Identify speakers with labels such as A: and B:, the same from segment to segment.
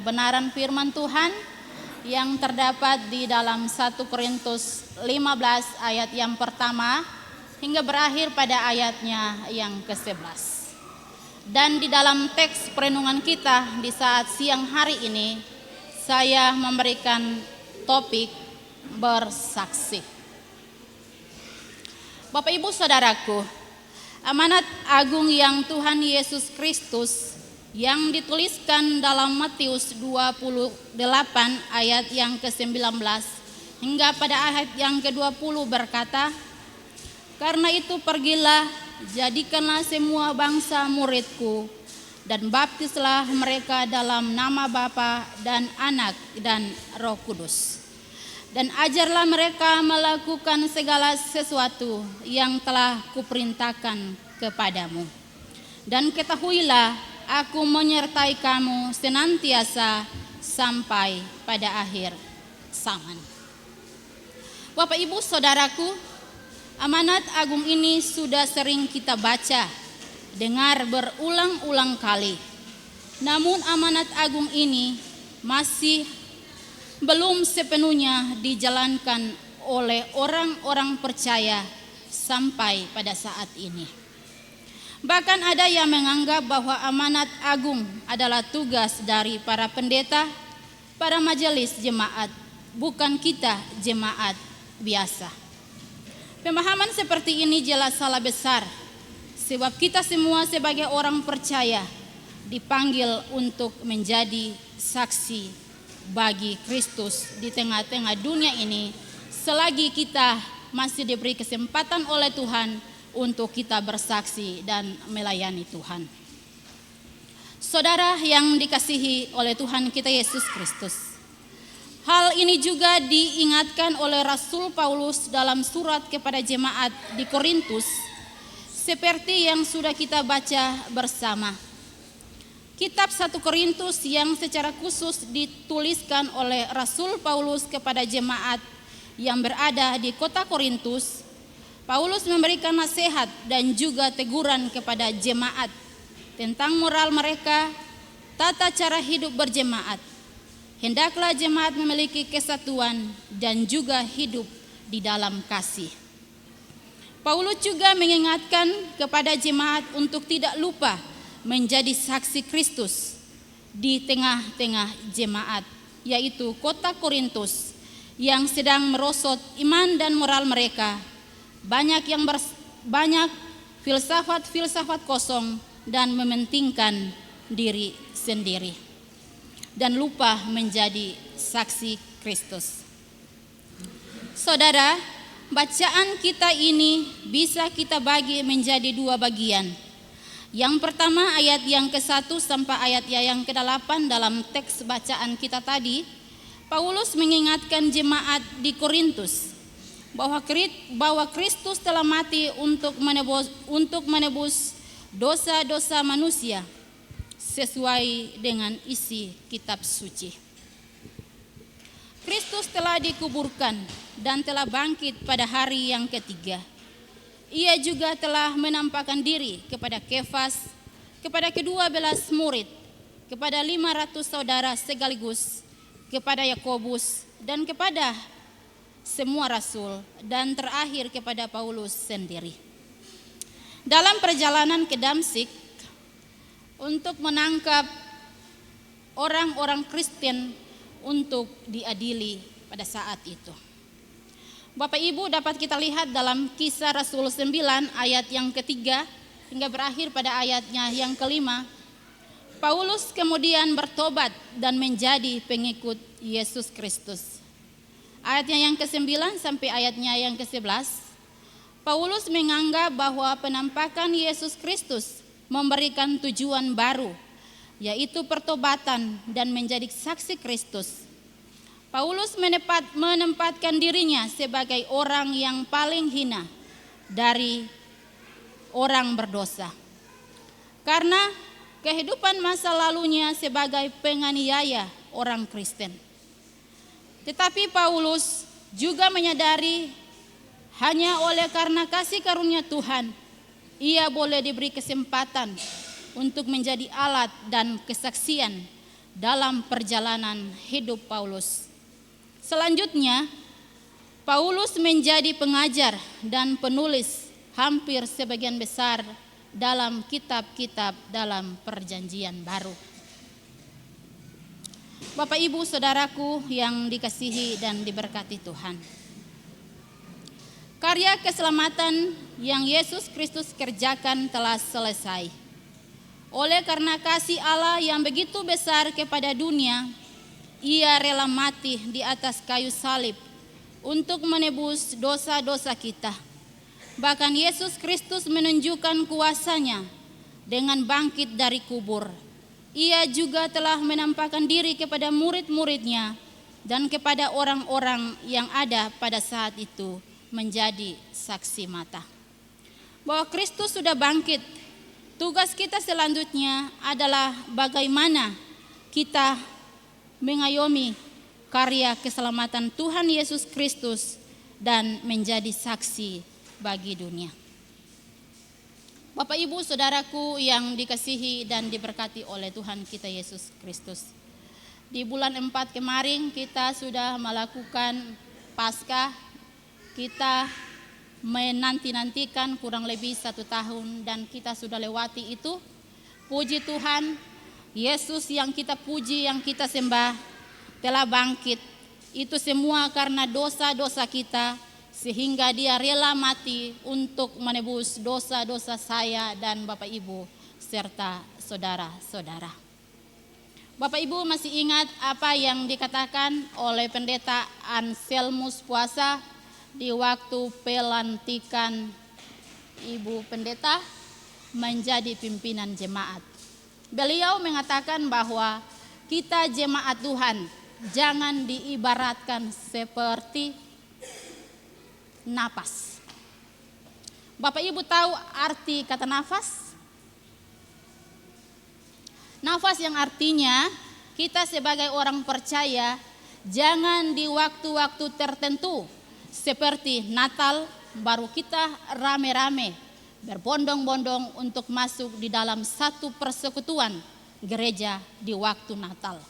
A: Kebenaran firman Tuhan yang terdapat di dalam 1 Korintus 15 ayat yang pertama hingga berakhir pada ayatnya yang ke-11. Dan di dalam teks perenungan kita di saat siang hari ini, saya memberikan topik bersaksi. Bapak Ibu Saudaraku, amanat agung yang Tuhan Yesus Kristus yang dituliskan dalam Matius 28 ayat yang ke-19 hingga pada ayat yang ke-20 berkata, "Karena itu pergilah, jadikanlah semua bangsa muridku, dan baptislah mereka dalam nama Bapa dan Anak dan Roh Kudus. Dan ajarlah mereka melakukan segala sesuatu yang telah kuperintahkan kepadamu. Dan ketahuilah, Aku menyertai kamu senantiasa sampai pada akhir zaman." Bapak Ibu Saudaraku, amanat agung ini sudah sering kita baca, dengar berulang-ulang kali. Namun amanat agung ini masih belum sepenuhnya dijalankan oleh orang-orang percaya sampai pada saat ini. Bahkan ada yang menganggap bahwa amanat agung adalah tugas dari para pendeta, para majelis jemaat, bukan kita jemaat biasa. Pemahaman seperti ini jelas salah besar, sebab kita semua sebagai orang percaya dipanggil untuk menjadi saksi bagi Kristus di tengah-tengah dunia ini, selagi kita masih diberi kesempatan oleh Tuhan untuk kita bersaksi dan melayani Tuhan. Saudara yang dikasihi oleh Tuhan kita Yesus Kristus, hal ini juga diingatkan oleh Rasul Paulus dalam surat kepada jemaat di Korintus, seperti yang sudah kita baca bersama. Kitab 1 Korintus yang secara khusus dituliskan oleh Rasul Paulus kepada jemaat yang berada di kota Korintus. Paulus memberikan nasihat dan juga teguran kepada jemaat tentang moral mereka, tata cara hidup berjemaat. Hendaklah jemaat memiliki kesatuan dan juga hidup di dalam kasih. Paulus juga mengingatkan kepada jemaat untuk tidak lupa menjadi saksi Kristus di tengah-tengah jemaat, yaitu kota Korintus yang sedang merosot iman dan moral mereka. Banyak filsafat kosong dan mementingkan diri sendiri dan lupa menjadi saksi Kristus. Saudara, bacaan kita ini bisa kita bagi menjadi dua bagian. Yang pertama ayat yang ke-1 sampai ayat yang ke-8 dalam teks bacaan kita tadi, Paulus mengingatkan jemaat di Korintus bahwa Kristus telah mati untuk menebus dosa-dosa manusia sesuai dengan isi kitab suci. Kristus telah dikuburkan dan telah bangkit pada hari yang ketiga. Ia juga telah menampakkan diri kepada Kefas, kepada ke-12 murid, kepada 500 saudara sekaligus, kepada Yakobus dan kepada semua rasul, dan terakhir kepada Paulus sendiri. Dalam perjalanan ke Damsyik untuk menangkap orang-orang Kristen untuk diadili pada saat itu. Bapak Ibu, dapat kita lihat dalam Kisah Rasul 9 ayat yang ketiga hingga berakhir pada ayatnya yang kelima. Paulus kemudian bertobat dan menjadi pengikut Yesus Kristus. Ayatnya yang ke-9 sampai ayatnya yang ke-11, Paulus menganggap bahwa penampakan Yesus Kristus memberikan tujuan baru, yaitu pertobatan dan menjadi saksi Kristus. Paulus menempatkan dirinya sebagai orang yang paling hina dari orang berdosa, karena kehidupan masa lalunya sebagai penganiaya orang Kristen. Tetapi Paulus juga menyadari hanya oleh karena kasih karunia Tuhan, ia boleh diberi kesempatan untuk menjadi alat dan kesaksian dalam perjalanan hidup Paulus. Selanjutnya, Paulus menjadi pengajar dan penulis hampir sebagian besar dalam kitab-kitab dalam Perjanjian Baru. Bapak Ibu Saudaraku yang dikasihi dan diberkati Tuhan, karya keselamatan yang Yesus Kristus kerjakan telah selesai. Oleh karena kasih Allah yang begitu besar kepada dunia, Ia rela mati di atas kayu salib untuk menebus dosa-dosa kita. Bahkan Yesus Kristus menunjukkan kuasa-Nya dengan bangkit dari kubur. Ia juga telah menampakkan diri kepada murid-murid-Nya dan kepada orang-orang yang ada pada saat itu menjadi saksi mata bahwa Kristus sudah bangkit. Tugas kita selanjutnya adalah bagaimana kita mengayomi karya keselamatan Tuhan Yesus Kristus dan menjadi saksi bagi dunia. Bapak Ibu Saudaraku yang dikasihi dan diberkati oleh Tuhan kita Yesus Kristus. Di bulan 4 kemarin kita sudah melakukan Paskah. Kita menanti-nantikan kurang lebih 1 tahun dan kita sudah lewati itu. Puji Tuhan, Yesus yang kita puji, yang kita sembah telah bangkit. Itu semua karena dosa-dosa kita, sehingga Dia rela mati untuk menebus dosa-dosa saya dan Bapak Ibu serta saudara-saudara. Bapak Ibu masih ingat apa yang dikatakan oleh Pendeta Anselmus Puasa di waktu pelantikan Ibu Pendeta menjadi pimpinan jemaat. Beliau mengatakan bahwa kita jemaat Tuhan jangan diibaratkan seperti napas. Bapak Ibu tahu arti kata nafas? Nafas yang artinya kita sebagai orang percaya jangan di waktu-waktu tertentu seperti Natal baru kita rame-rame berbondong-bondong untuk masuk di dalam satu persekutuan gereja di waktu Natal.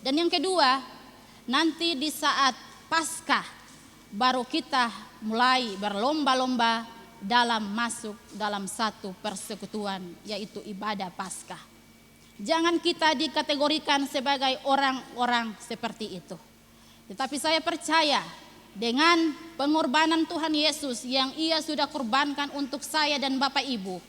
A: Dan yang kedua, nanti di saat Paskah baru kita mulai berlomba-lomba dalam masuk dalam satu persekutuan, yaitu ibadah Paskah. Jangan kita dikategorikan sebagai orang-orang seperti itu. Tetapi saya percaya dengan pengorbanan Tuhan Yesus yang Ia sudah korbankan untuk saya dan Bapak Ibu,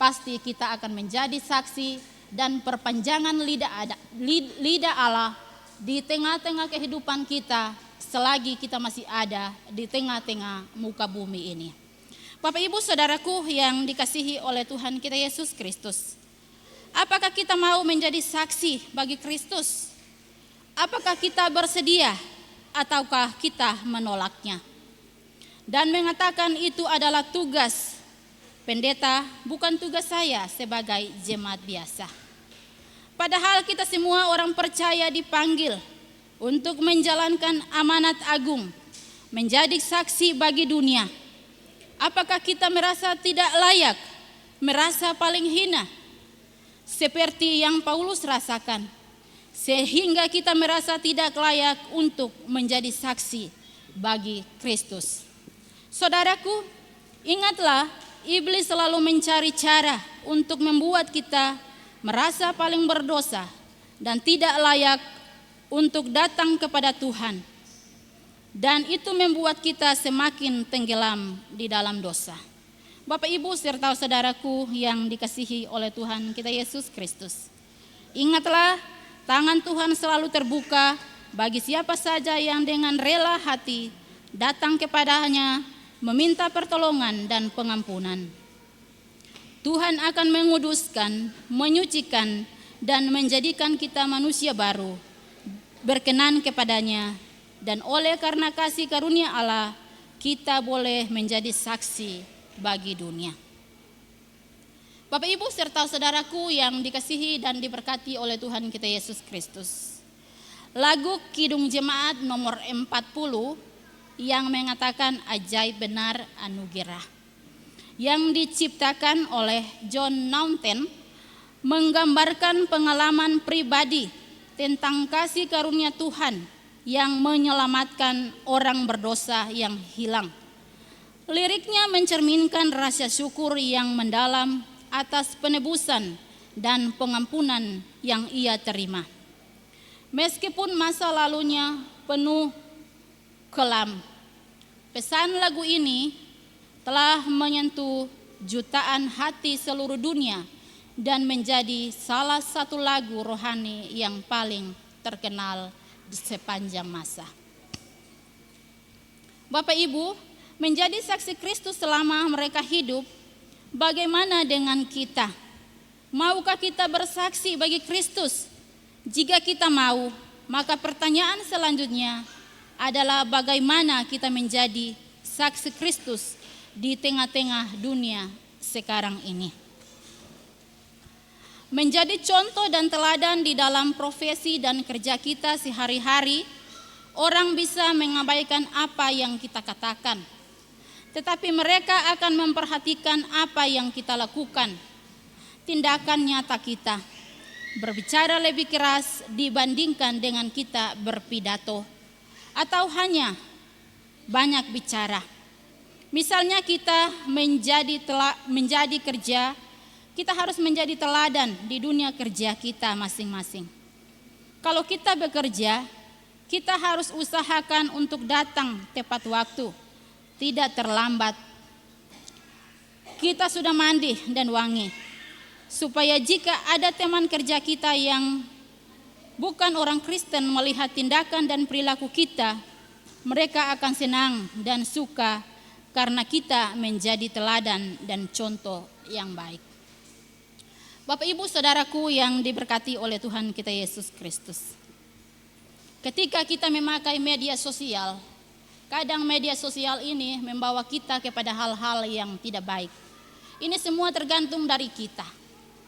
A: pasti kita akan menjadi saksi dan perpanjangan lidah Allah di tengah-tengah kehidupan kita selagi kita masih ada di tengah-tengah muka bumi ini. Bapak Ibu Saudaraku yang dikasihi oleh Tuhan kita Yesus Kristus, apakah kita mau menjadi saksi bagi Kristus? Apakah kita bersedia ataukah kita menolaknya? Dan mengatakan itu adalah tugas pendeta, bukan tugas saya sebagai jemaat biasa. Padahal kita semua orang percaya dipanggil untuk menjalankan amanat agung, menjadi saksi bagi dunia. Apakah kita merasa tidak layak, merasa paling hina, seperti yang Paulus rasakan, sehingga kita merasa tidak layak untuk menjadi saksi bagi Kristus? Saudaraku, ingatlah, iblis selalu mencari cara untuk membuat kita merasa paling berdosa dan tidak layak untuk datang kepada Tuhan. Dan itu membuat kita semakin tenggelam di dalam dosa. Bapak Ibu serta saudaraku yang dikasihi oleh Tuhan kita Yesus Kristus, ingatlah, tangan Tuhan selalu terbuka bagi siapa saja yang dengan rela hati datang kepadanya meminta pertolongan dan pengampunan. Tuhan akan menguduskan, menyucikan, dan menjadikan kita manusia baru, berkenan kepadanya, dan oleh karena kasih karunia Allah, kita boleh menjadi saksi bagi dunia. Bapak Ibu serta saudaraku yang dikasihi dan diberkati oleh Tuhan kita Yesus Kristus, lagu Kidung Jemaat nomor 40 yang mengatakan ajaib benar anugerah, yang diciptakan oleh John Naunton, menggambarkan pengalaman pribadi tentang kasih karunia Tuhan yang menyelamatkan orang berdosa yang hilang. Liriknya mencerminkan rasa syukur yang mendalam atas penebusan dan pengampunan yang ia terima. Meskipun masa lalunya penuh kelam, pesan lagu ini telah menyentuh jutaan hati seluruh dunia dan menjadi salah satu lagu rohani yang paling terkenal di sepanjang masa. Bapak Ibu, menjadi saksi Kristus selama mereka hidup, bagaimana dengan kita? Maukah kita bersaksi bagi Kristus? Jika kita mau, maka pertanyaan selanjutnya adalah bagaimana kita menjadi saksi Kristus di tengah-tengah dunia sekarang ini. Menjadi contoh dan teladan di dalam profesi dan kerja kita sehari-hari, orang bisa mengabaikan apa yang kita katakan, tetapi mereka akan memperhatikan apa yang kita lakukan. Tindakan nyata kita, berbicara lebih keras dibandingkan dengan kita berpidato, atau hanya banyak bicara. Misalnya kita menjadi kerja, kita harus menjadi teladan di dunia kerja kita masing-masing. Kalau kita bekerja, kita harus usahakan untuk datang tepat waktu, tidak terlambat. Kita sudah mandi dan wangi, supaya jika ada teman kerja kita yang bukan orang Kristen melihat tindakan dan perilaku kita, mereka akan senang dan suka karena kita menjadi teladan dan contoh yang baik. Bapak Ibu Saudaraku yang diberkati oleh Tuhan kita Yesus Kristus. Ketika kita memakai media sosial, kadang media sosial ini membawa kita kepada hal-hal yang tidak baik. Ini semua tergantung dari kita.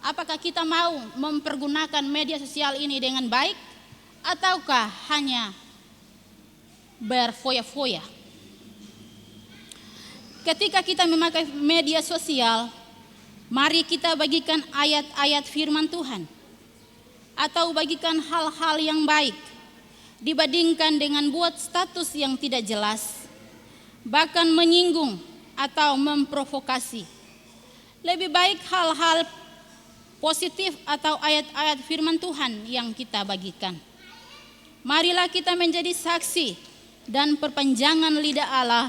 A: Apakah kita mau mempergunakan media sosial ini dengan baik, ataukah hanya berfoya-foya? Ketika kita memakai media sosial, mari kita bagikan ayat-ayat firman Tuhan, atau bagikan hal-hal yang baik, dibandingkan dengan buat status yang tidak jelas, bahkan menyinggung atau memprovokasi. Lebih baik hal-hal positif atau ayat-ayat firman Tuhan yang kita bagikan. Marilah kita menjadi saksi dan perpanjangan lidah Allah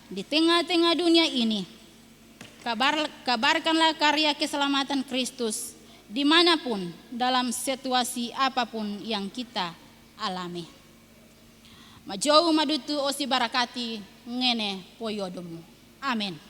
A: di tengah-tengah dunia ini. Kabarkanlah karya keselamatan Kristus dimanapun, dalam situasi apapun yang kita alami. Majou madutu osi barakati ngene poyodomu. Amin.